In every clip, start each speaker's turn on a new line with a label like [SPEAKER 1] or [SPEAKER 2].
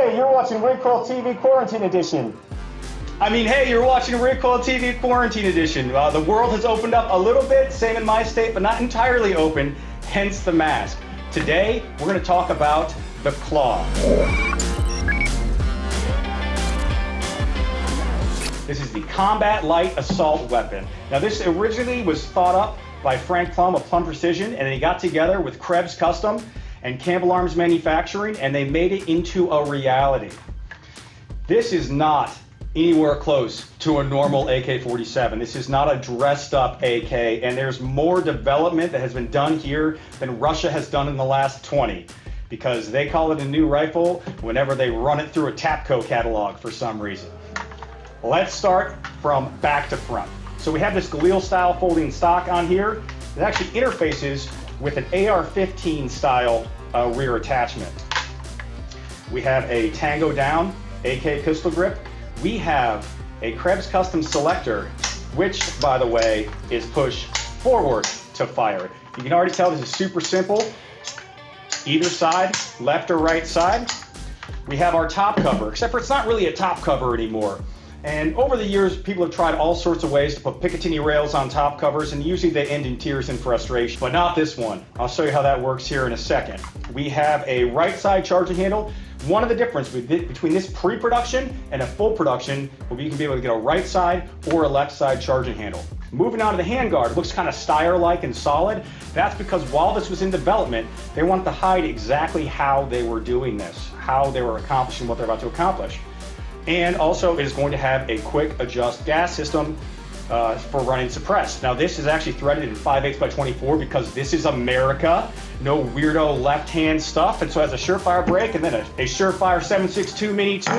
[SPEAKER 1] Hey, you're watching RECOILtv Quarantine Edition.
[SPEAKER 2] Hey, you're watching RECOILtv Quarantine Edition. The world has opened up a little bit, same in my state, but not entirely open, hence the mask. Today, we're going to talk about the claw. This is the Combat Light Assault Weapon. Now, this originally was thought up by Frank Plum of Plum Precision, and they got together with Krebs Custom and Campbell Arms Manufacturing, and they made it into a reality. This is not anywhere close to a normal AK-47. This is not a dressed up AK, and there's more development that has been done here than Russia has done in the last 20, because they call it a new rifle whenever they run it through a TAPCO catalog for some reason. Let's start from back to front. So we have this Galil style folding stock on here. It actually interfaces with an AR-15 style rear attachment. We have a Tango Down AK pistol grip. We have a Krebs Custom selector, which, by the way, is push forward to fire. You can already tell this is super simple. Either side, left or right side. We have our top cover, except for it's not really a top cover anymore. And over the years, people have tried all sorts of ways to put Picatinny rails on top covers, and usually they end in tears and frustration, but not this one. I'll show you how that works here in a second. We have a right side charging handle. One of the differences between this pre-production and a full production will be you can be able to get a right side or a left side charging handle. Moving on to the handguard, it looks kind of Steyr-like and solid. That's because while this was in development, they wanted to hide exactly how they were doing this, how they were accomplishing what they're about to accomplish. And also it is going to have a quick adjust gas system for running suppressed. Now this is actually threaded in 5/8x24 because this is America, no weirdo left-hand stuff, and so it has a surefire brake and then a surefire 7.62 Mini 2,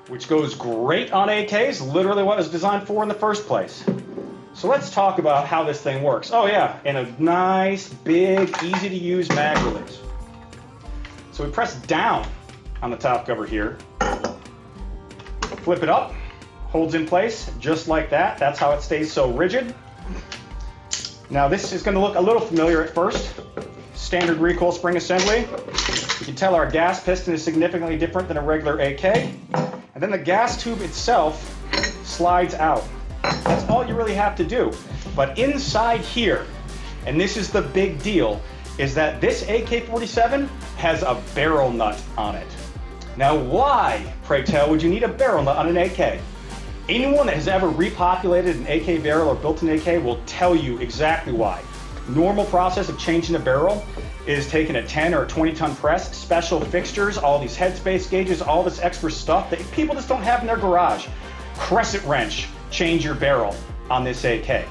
[SPEAKER 2] which goes great on AKs, literally what it was designed for in the first place. So let's talk about how this thing works. Oh yeah, and a nice, big, easy to use mag release. So we press down on the top cover here, flip it up, holds in place just like that. That's how it stays so rigid. Now this is going to look a little familiar at first. Standard recoil spring assembly. You can tell our gas piston is significantly different than a regular AK. And then the gas tube itself slides out. That's all you really have to do. But inside here, and this is the big deal, is that this AK-47 has a barrel nut on it. Now why, pray tell, would you need a barrel nut on an AK? Anyone that has ever repopulated an AK barrel or built an AK will tell you exactly why. Normal process of changing a barrel is taking a 10 or a 20 ton press, special fixtures, all these headspace gauges, all this extra stuff that people just don't have in their garage. Crescent wrench, change your barrel on this AK.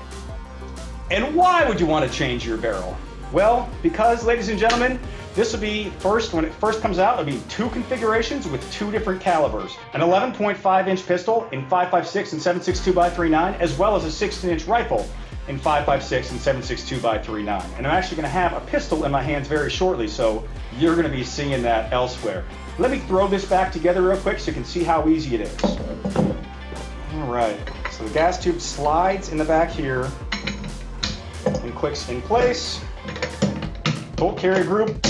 [SPEAKER 2] And why would you want to change your barrel? Well, because, ladies and gentlemen, this will be when it first comes out, it'll be two configurations with two different calibers. An 11.5 inch pistol in 5.56 and 7.62x39, as well as a 16-inch rifle in 5.56 and 7.62x39. And I'm actually gonna have a pistol in my hands very shortly, so you're gonna be seeing that elsewhere. Let me throw this back together real quick so you can see how easy it is. All right, so the gas tube slides in the back here and clicks in place. Bolt carrier group.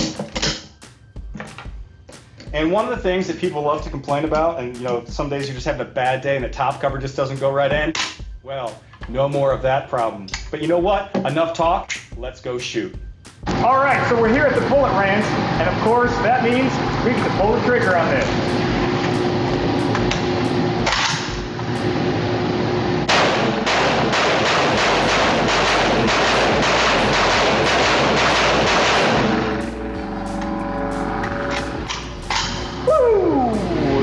[SPEAKER 2] And one of the things that people love to complain about, and some days you're just having a bad day and the top cover just doesn't go right in, well, no more of that problem. But you know what? Enough talk, let's go shoot. All right, so we're here at the bullet range, and of course that means we get to pull the trigger on this.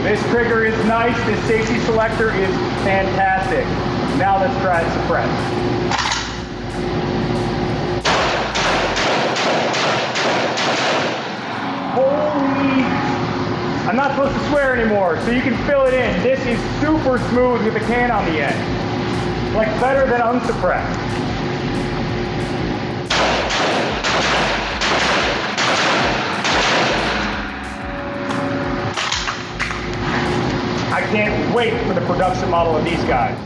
[SPEAKER 2] This trigger is nice, this safety selector is fantastic. Now let's try it suppressed. Holy, I'm not supposed to swear anymore, so you can fill it in. This is super smooth with the can on the end. Like better than unsuppressed. I can't wait for the production model of these guys.